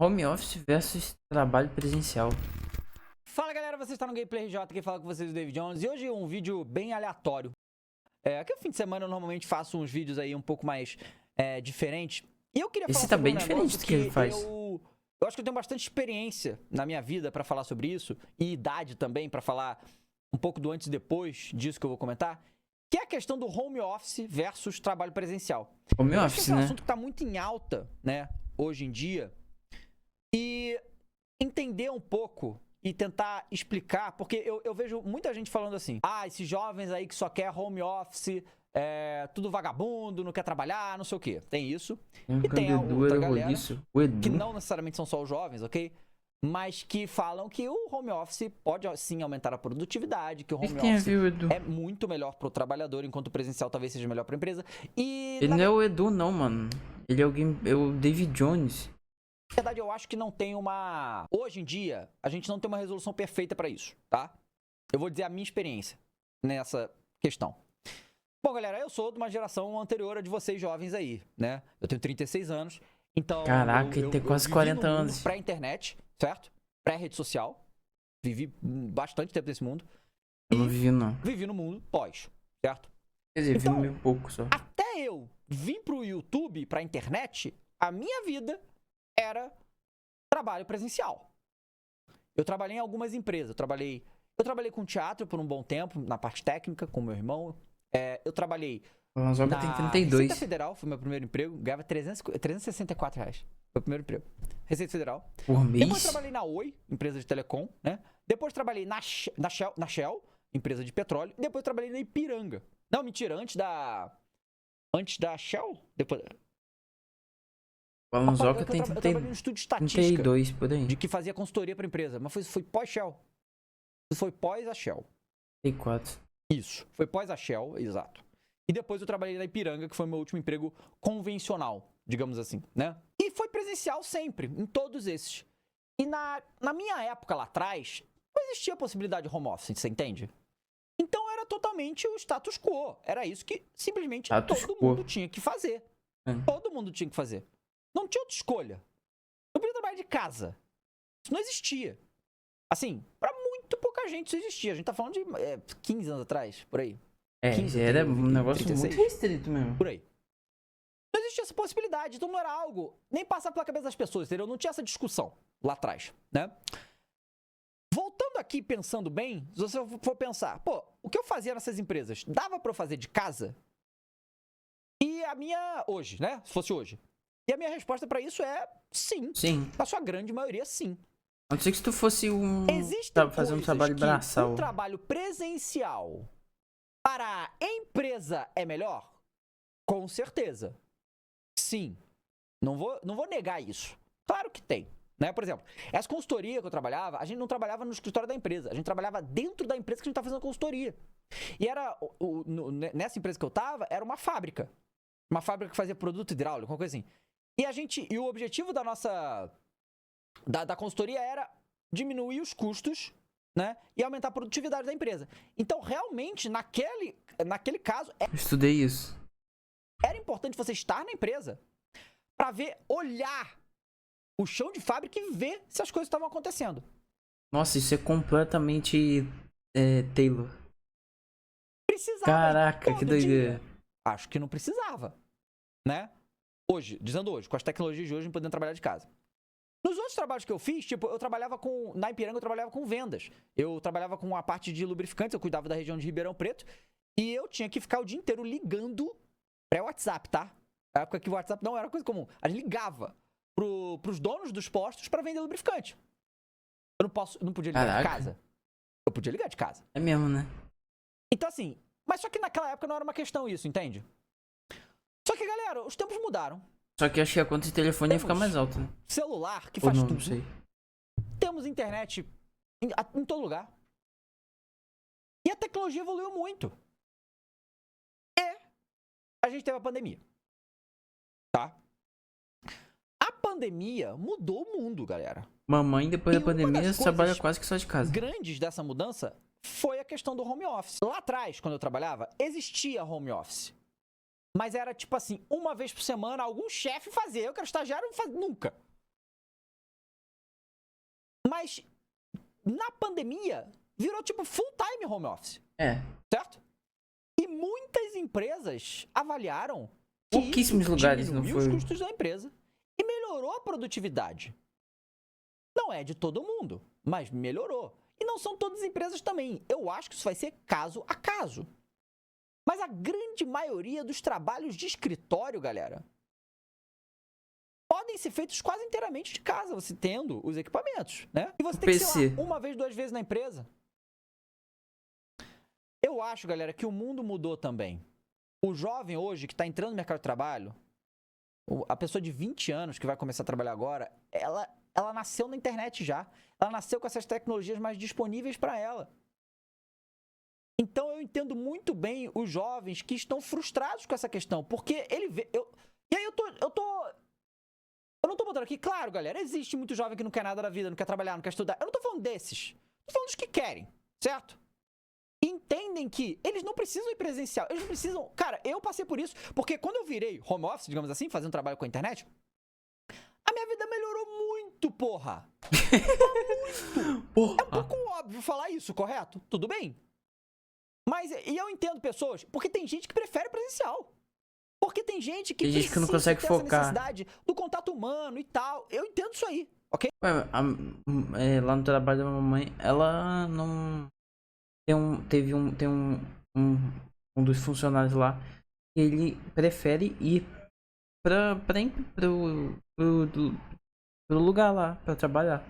Home office versus trabalho presencial. Fala galera, você está no Gameplay RJ, quem fala com vocês é o David Jones. E hoje é um vídeo bem aleatório. Aqui no fim de semana eu normalmente faço uns vídeos aí um pouco mais diferentes. E eu queria falar Esse tá sobre bem diferente do que ele faz. eu acho que eu tenho bastante experiência na minha vida pra falar sobre isso. E idade também pra falar um pouco do antes e depois disso que eu vou comentar. Que é a questão do home office versus trabalho presencial. Home Eu acho que office, esse é um né? assunto que tá muito em alta, né, hoje em dia. E entender um pouco e tentar explicar, porque eu vejo muita gente falando assim: ah, esses jovens aí que só quer home office, tudo vagabundo, não quer trabalhar, não sei o quê. Tem isso. E tem a Edu outra era galera, roliço. O que Edu. não necessariamente são só os jovens, ok? Mas que falam que o home office pode sim aumentar a produtividade, que o O que home tem a office ver o Edu? é muito melhor pro trabalhador, enquanto o presencial talvez seja melhor pra empresa. E Ele na não é o Edu, não, mano. Ele é é o David Jones. verdade, eu acho que não tem uma... Hoje em dia, a gente não tem uma resolução perfeita pra isso, tá? Eu vou dizer a minha experiência nessa questão. Bom, galera, eu sou de uma geração anterior a de vocês jovens aí, né? Eu tenho 36 anos, então Caraca, ele tem quase vivi 40 no mundo anos. pré-internet, certo? Pré-rede social. Vivi bastante tempo nesse mundo. Eu não E vivi, não. vivi no mundo pós, certo? Quer dizer, vi Então, meio pouco só. até eu vim pro YouTube, pra internet, a minha vida era trabalho presencial. Eu trabalhei em algumas empresas. Eu trabalhei com teatro por um bom tempo, na parte técnica, com meu irmão. Eu trabalhei O Lanzoga tem na 32. Receita Federal, foi meu primeiro emprego. Ganhava 364 reais. Foi o primeiro emprego. Receita Federal. Por Depois mês? trabalhei na Oi, empresa de telecom, né? Depois trabalhei na Shell, empresa de petróleo. E depois trabalhei na Ipiranga. Não, mentira, antes da Shell? Depois... O Lanzoga Eu tem trabalhei no estúdio de estatística, 32, por aí. de que fazia consultoria pra empresa. Mas foi pós-Shell. Foi pós a Shell. 34. Isso, foi pós a Shell, exato. E depois eu trabalhei na Ipiranga, que foi meu último emprego convencional, digamos assim, né? E foi presencial sempre, em todos esses. E na minha época lá atrás, não existia a possibilidade de home office, você entende? Então era totalmente o status quo. Era isso que simplesmente Status todo quo. mundo tinha que fazer. Todo mundo tinha que fazer. Não tinha outra escolha. Eu podia trabalhar de casa. Isso não existia. Assim, pra muito pouca gente isso existia. A gente tá falando de 15 anos atrás, por aí. 15, Era eu um tenho negócio 36. muito restrito mesmo. Por aí. Não existia essa possibilidade, então não era algo nem passar pela cabeça das pessoas, entendeu? Não tinha essa discussão lá atrás, né? Voltando aqui, pensando bem, se você for pensar, pô, o que eu fazia nessas empresas, dava pra eu fazer de casa? E a minha, hoje, né? Se fosse hoje. E a minha resposta pra isso é sim. Sim. Na sua grande maioria, sim. A não ser que se tu fosse Existem fazer um coisas trabalho que braçal. um trabalho presencial para a empresa é melhor? Com certeza. Sim. Não vou negar isso. Claro que tem. Né? Por exemplo, essa consultoria que eu trabalhava, a gente não trabalhava no escritório da empresa. A gente trabalhava dentro da empresa que a gente estava fazendo consultoria. E era nessa empresa que eu estava, era uma fábrica. Uma fábrica que fazia produto hidráulico, uma coisa assim. E o objetivo da nossa... Da consultoria era diminuir os custos, né, e aumentar a produtividade da empresa. Então, realmente, naquele caso, Estudei isso. era importante você estar na empresa para olhar o chão de fábrica e ver se as coisas estavam acontecendo. Nossa, isso é completamente Taylor. Precisava. Caraca, que todo doideira. dia. Acho que não precisava, né? Hoje, dizendo hoje, com as tecnologias de hoje, podendo trabalhar de casa. Nos outros trabalhos que eu fiz, tipo, na Ipiranga eu trabalhava com vendas. Eu trabalhava com a parte de lubrificantes, eu cuidava da região de Ribeirão Preto. E eu tinha que ficar o dia inteiro ligando pré-WhatsApp, tá? Na época que o WhatsApp não era coisa comum. A gente ligava pros donos dos postos pra vender lubrificante. Eu não podia ligar de casa. Eu podia ligar de casa. É mesmo, né? Então assim, mas só que naquela época não era uma questão isso, entende? Só que, galera, os tempos mudaram. Só que acho que a conta de telefone ia ficar mais alta, né? Celular, que Ou faz não, tudo. não sei. Temos internet em todo lugar. E a tecnologia evoluiu muito. E a gente teve a pandemia. Tá? A pandemia mudou o mundo, galera. Mamãe, depois E da uma pandemia, das trabalha coisas quase que só de casa. grandes dessa mudança foi a questão do home office. Lá atrás, quando eu trabalhava, existia home office. Mas era tipo assim, uma vez por semana, algum chefe fazia. Eu que era estagiário, não fazia nunca. Mas na pandemia, virou tipo full-time home office. Certo? E muitas empresas avaliaram que Pouquíssimos lugares não diminuiu foi. os custos da empresa e melhorou a produtividade. Não é de todo mundo, mas melhorou. E não são todas as empresas também. Eu acho que isso vai ser caso a caso. Mas a grande maioria dos trabalhos de escritório, galera, podem ser feitos quase inteiramente de casa, você tendo os equipamentos, né? E você tem que ser lá uma vez, 2 vezes na empresa. Eu acho, galera, que o mundo mudou também. O jovem hoje que está entrando no mercado de trabalho, a pessoa de 20 anos que vai começar a trabalhar agora, ela nasceu na internet já. Ela nasceu com essas tecnologias mais disponíveis para ela. Então eu entendo muito bem os jovens que estão frustrados com essa questão, porque ele vê... E aí eu não tô botando aqui, claro, galera, existe muito jovem que não quer nada da vida, não quer trabalhar, não quer estudar. Eu não tô falando desses. Tô falando dos que querem, certo? E entendem que eles não precisam ir presencial, eles não precisam... Cara, eu passei por isso, porque quando eu virei home office, digamos assim, fazendo trabalho com a internet, a minha vida melhorou muito, porra. Muito. É um pouco óbvio falar isso, correto? Tudo bem. Mas, e eu entendo pessoas, porque tem gente que prefere presencial. Porque tem gente que tem gente que não consegue ter focar. essa necessidade do contato humano e tal. Eu entendo isso aí, ok? Lá no trabalho da mamãe, ela não... Tem um dos funcionários lá que ele prefere ir pro lugar lá pra trabalhar.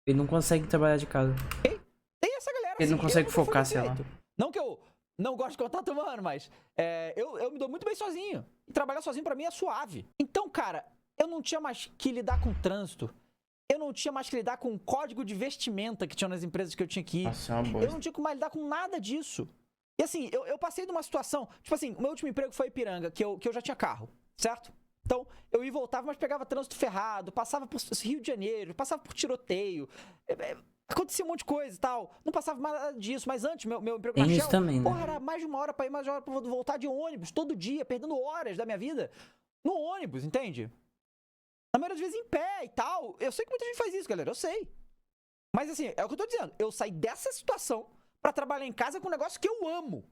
Ele não consegue trabalhar de casa. Tem essa galera ele não consegue focar, sei lá. Não que eu não gosto de contato humano, mas eu me dou muito bem sozinho. E trabalhar sozinho pra mim é suave. Então, cara, eu não tinha mais que lidar com trânsito. Eu não tinha mais que lidar com o código de vestimenta que tinha nas empresas que eu tinha que ir. Nossa, é uma bosta. Eu não tinha que mais lidar com nada disso. E assim, eu passei de uma situação... Tipo assim, o meu último emprego foi em Ipiranga, que eu já tinha carro, certo? Então, eu ia e voltava, mas pegava trânsito ferrado, passava por Rio de Janeiro, passava por tiroteio... Acontecia um monte de coisa e tal. Não passava mais nada disso, mas antes, meu emprego na Shell, também, né? porra, era mais de 1 hora pra ir, mais de 1 hora pra voltar de ônibus, todo dia, perdendo horas da minha vida no ônibus, entende? Na maioria das vezes em pé e tal. Eu sei que muita gente faz isso, galera, eu sei. Mas assim, é o que eu tô dizendo. Eu saí dessa situação pra trabalhar em casa com um negócio que eu amo.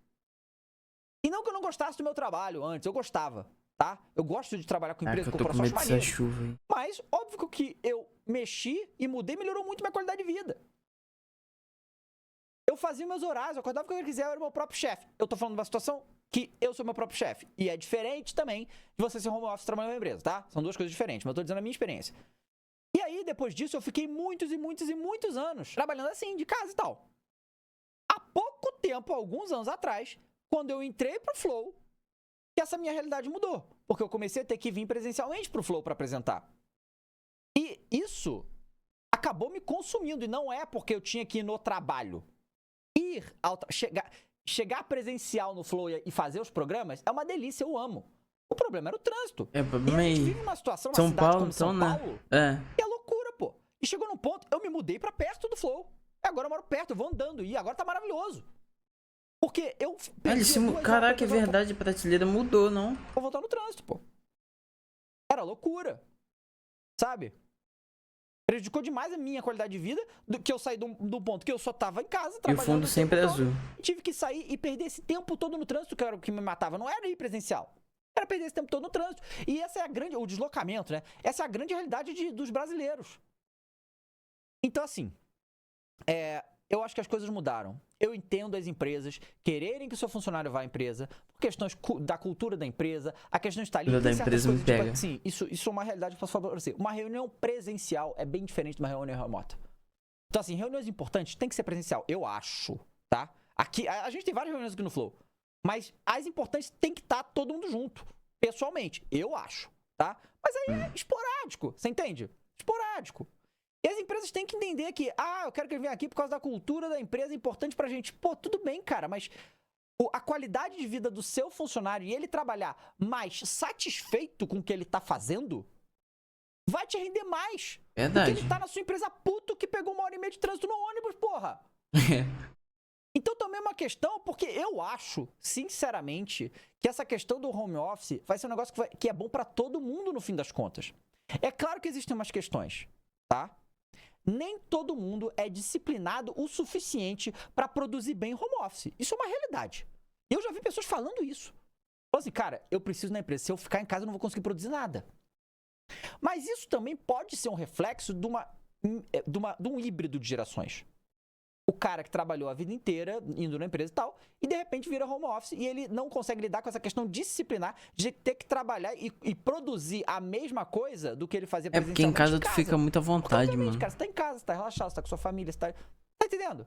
E não que eu não gostasse do meu trabalho antes, eu gostava, tá? Eu gosto de trabalhar com empresa, com corporações maneiras. Mas, óbvio que eu mexi e mudei, melhorou muito minha qualidade de vida. Eu fazia meus horários, eu acordava quando eu quiser, eu era meu próprio chefe. Eu tô falando de uma situação que eu sou meu próprio chefe. E é diferente também de você ser home office trabalhando na empresa, tá? São duas coisas diferentes, mas eu tô dizendo a minha experiência. E aí, depois disso, eu fiquei muitos anos trabalhando assim, de casa e tal. Há pouco tempo, alguns anos atrás, quando eu entrei pro Flow, que essa minha realidade mudou. Porque eu comecei a ter que vir presencialmente pro Flow pra apresentar. E isso acabou me consumindo. E não é porque eu tinha que ir no trabalho. Chegar presencial no Flow e fazer os programas é uma delícia, eu amo. O problema era o trânsito. E a gente vive numa situação, uma cidade como São Paulo, que é loucura, pô. E chegou num ponto, eu me mudei pra perto do Flow. Agora eu moro perto, eu vou andando. E agora tá maravilhoso. Porque eu... Caraca, é verdade, a prateleira mudou, não? Vou voltar no trânsito, pô. Era loucura. Sabe? Prejudicou demais a minha qualidade de vida, que eu saí do ponto que eu só tava em casa trabalhando. E o fundo sempre é azul. Tive que sair e perder esse tempo todo no trânsito, que era o que me matava. Não era ir presencial. Era perder esse tempo todo no trânsito. E essa é o deslocamento, né? Essa é a grande realidade dos brasileiros. Então, assim, eu acho que as coisas mudaram. Eu entendo as empresas quererem que o seu funcionário vá à empresa, por questões da cultura da empresa, a questão de estar ali. Da empresa me pega. Tipo, sim, isso é uma realidade que eu posso falar pra você. Uma reunião presencial é bem diferente de uma reunião remota. Então, assim, reuniões importantes tem que ser presencial, eu acho, tá? Aqui, a gente tem várias reuniões aqui no Flow, mas as importantes tem que estar todo mundo junto, pessoalmente, eu acho, tá? Mas aí é esporádico, você entende? Esporádico. E as empresas têm que entender que, eu quero que ele venha aqui por causa da cultura da empresa, é importante pra gente. Pô, tudo bem, cara, mas a qualidade de vida do seu funcionário e ele trabalhar mais satisfeito com o que ele tá fazendo, vai te render mais. Verdade. Porque ele tá na sua empresa puto que pegou 1h30 de trânsito no ônibus, porra. Então também é uma questão, porque eu acho, sinceramente, que essa questão do home office vai ser um negócio que é bom pra todo mundo no fim das contas. É claro que existem umas questões, tá? nem todo mundo é disciplinado o suficiente para produzir bem home office. Isso é uma realidade. Eu já vi pessoas falando isso. Falando assim, cara, eu preciso na empresa. Se eu ficar em casa, eu não vou conseguir produzir nada. Mas isso também pode ser um reflexo de um híbrido de gerações. O cara que trabalhou a vida inteira indo na empresa e tal, e de repente vira home office e ele não consegue lidar com essa questão disciplinar de ter que trabalhar e produzir a mesma coisa do que ele fazia É porque em casa tu fica muito à vontade, mano. Cara, você tá em casa, você tá relaxado, você tá com sua família, você tá entendendo?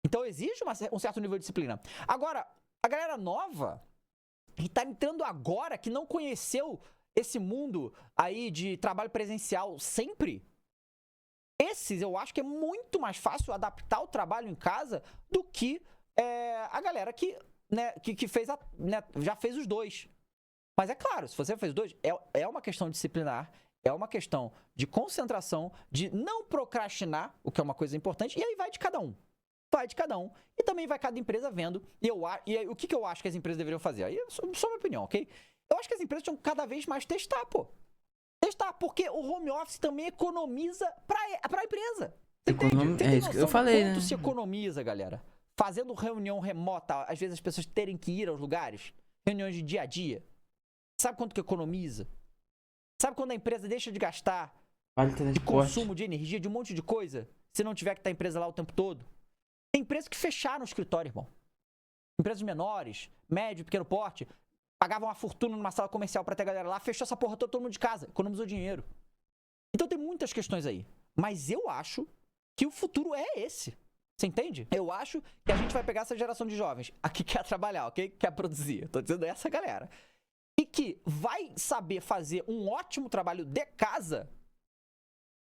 Então exige um certo nível de disciplina. Agora, a galera nova que tá entrando agora, que não conheceu esse mundo aí de trabalho presencial sempre, esses eu acho que é muito mais fácil adaptar o trabalho em casa do que a galera que fez já fez os dois. Mas é claro, se você fez os dois, é uma questão disciplinar, é uma questão de concentração, de não procrastinar, o que é uma coisa importante, e aí vai de cada um. Vai de cada um. E também vai cada empresa vendo. E aí, o que eu acho que as empresas deveriam fazer? Aí é só minha opinião, ok? Eu acho que as empresas tinham que cada vez mais testar, pô. Testar, porque o home office também economiza pra empresa. Você entende? É isso que eu falei, quanto né? se economiza, galera? Fazendo reunião remota, às vezes as pessoas terem que ir aos lugares, reuniões de dia a dia. Sabe quanto que economiza? Sabe quando a empresa deixa de gastar de consumo de energia, de um monte de coisa, se não tiver que estar a empresa lá o tempo todo? Tem empresas que fecharam o escritório, irmão. Empresas menores, médio, pequeno porte, pagavam uma fortuna numa sala comercial pra ter a galera lá, fechou essa porra toda, todo mundo de casa, economizou dinheiro. Então tem muitas questões aí. Mas eu acho que o futuro é esse. Você entende? Eu acho que a gente vai pegar essa geração de jovens que quer trabalhar, ok? Quer produzir. Eu tô dizendo essa galera. E que vai saber fazer um ótimo trabalho de casa,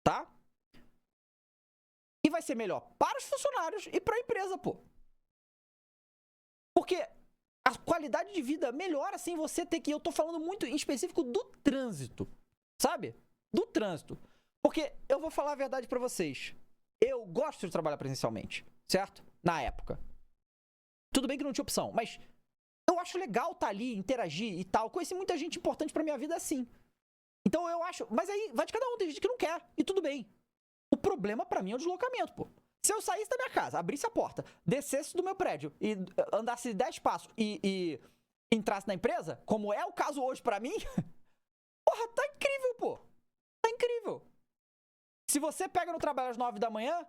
tá? E vai ser melhor para os funcionários e para a empresa, pô. Porque a qualidade de vida melhora sem você ter que... Eu tô falando muito em específico do trânsito, sabe? Do trânsito. Porque eu vou falar a verdade pra vocês. Eu gosto de trabalhar presencialmente, certo? Na época. Tudo bem que não tinha opção, mas eu acho legal estar ali, interagir e tal. Conheci muita gente importante pra minha vida assim. Então eu acho... Mas aí vai de cada um, tem gente que não quer. E tudo bem. O problema pra mim é o deslocamento, pô. Se eu saísse da minha casa, abrisse a porta, descesse do meu prédio e andasse 10 passos e entrasse na empresa, como é o caso hoje pra mim, porra, tá incrível, pô. Tá incrível. Se você pega no trabalho às 9 da manhã,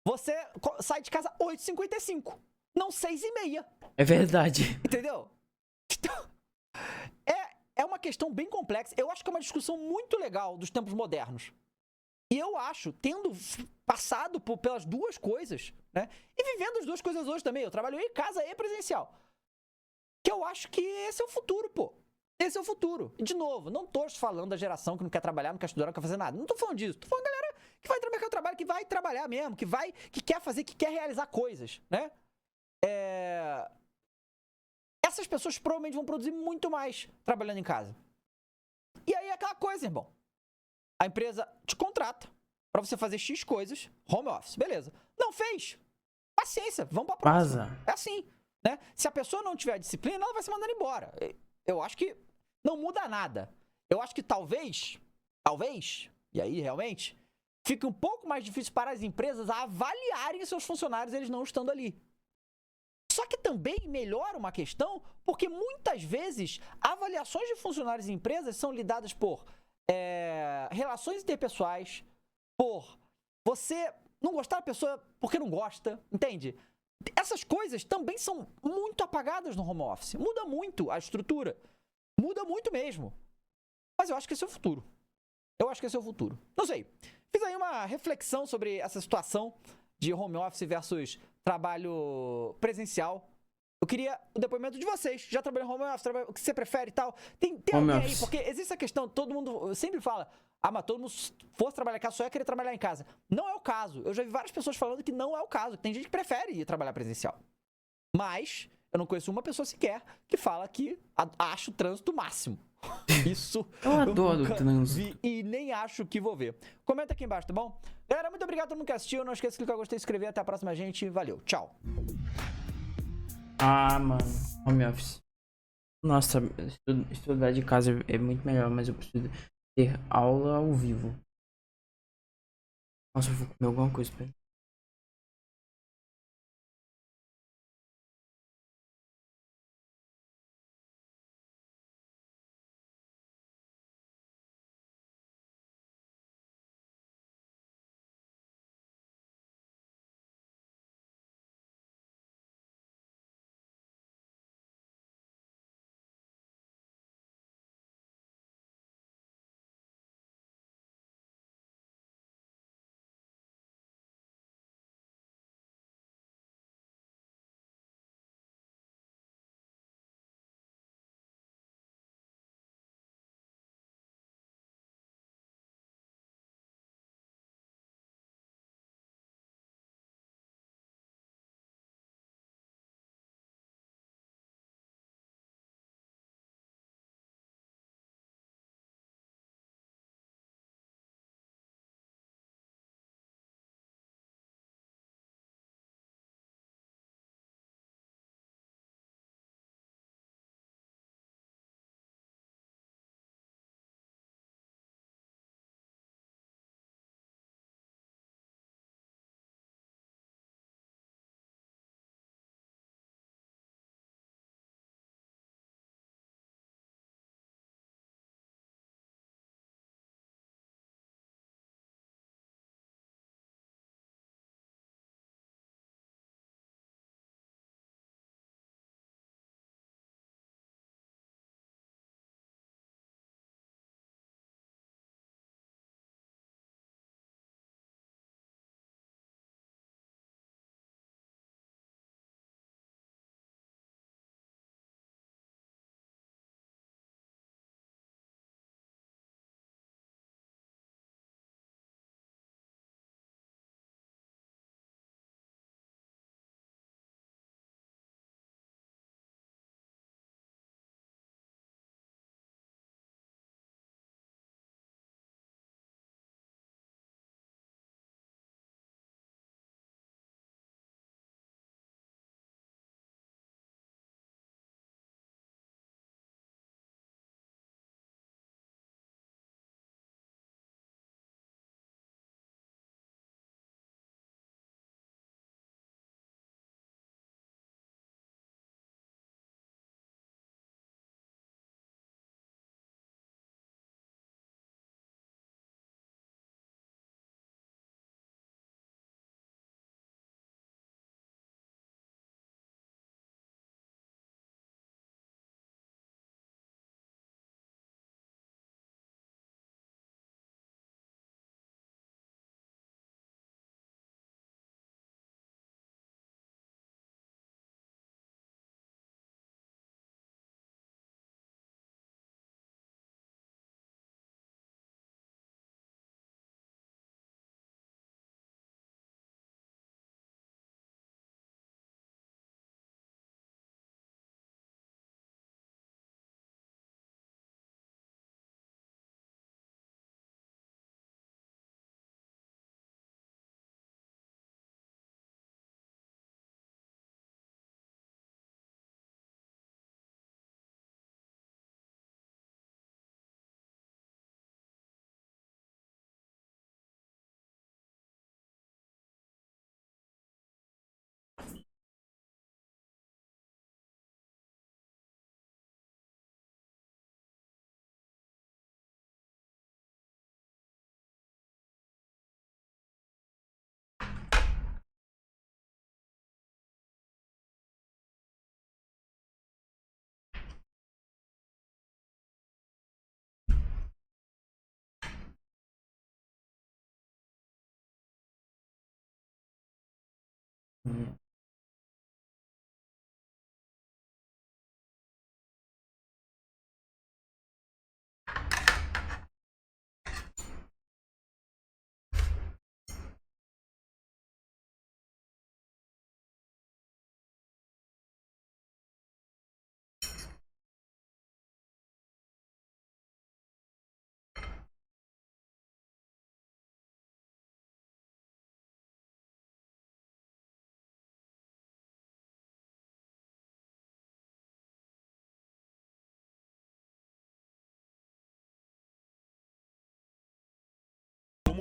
você sai de casa às 8h55, não 6h30. É verdade. Entendeu? Então, é uma questão bem complexa. Eu acho que é uma discussão muito legal dos tempos modernos. E eu acho, tendo passado pelas duas coisas, né? E vivendo as duas coisas hoje também. Eu trabalho em casa e presencial. Que eu acho que esse é o futuro, pô. Esse é o futuro. E, de novo, não tô falando da geração que não quer trabalhar, não quer estudar, não quer fazer nada. Não tô falando disso. Tô falando da galera que vai trabalhar, trabalho, que vai trabalhar mesmo, que quer fazer, que quer realizar coisas, né? Essas pessoas provavelmente vão produzir muito mais trabalhando em casa. E aí é aquela coisa, irmão. A empresa te contrata pra você fazer X coisas, home office, beleza. Não fez? Paciência, vamos pra próxima. Vaza. É assim, né? Se a pessoa não tiver disciplina, ela vai se mandando embora. Eu acho que não muda nada. Eu acho que talvez, e aí realmente, fique um pouco mais difícil para as empresas avaliarem seus funcionários eles não estando ali. Só que também melhora uma questão, porque muitas vezes avaliações de funcionários em empresas são lidadas por relações interpessoais, por você não gostar da pessoa porque não gosta, entende? Essas coisas também são muito apagadas no home office. Muda muito a estrutura. Muda muito mesmo. Mas eu acho que esse é o futuro. Não sei. Fiz aí uma reflexão sobre essa situação de home office versus trabalho presencial. Eu queria o depoimento de vocês. Já trabalhou em home office? O que você prefere e tal? Tem alguém aí? Porque existe a questão, todo mundo sempre fala, mas todo mundo fosse trabalhar em casa, só ia querer trabalhar em casa. Não é o caso. Eu já vi várias pessoas falando que não é o caso. Que tem gente que prefere ir trabalhar presencial. Mas eu não conheço uma pessoa sequer que fala que acha o trânsito máximo. Isso eu adoro o trânsito. E nem acho que vou ver. Comenta aqui embaixo, tá bom? Galera, muito obrigado a todo mundo que assistiu. Não esqueça de clicar no gostei, se inscrever. Até a próxima, gente. Valeu. Tchau. Mano, home office. Nossa, estudar de casa é muito melhor, mas eu preciso ter aula ao vivo. Nossa, eu vou comer alguma coisa, peraí. Hum.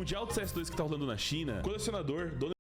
Mundial de CS2 que tá rolando na China, colecionador, dono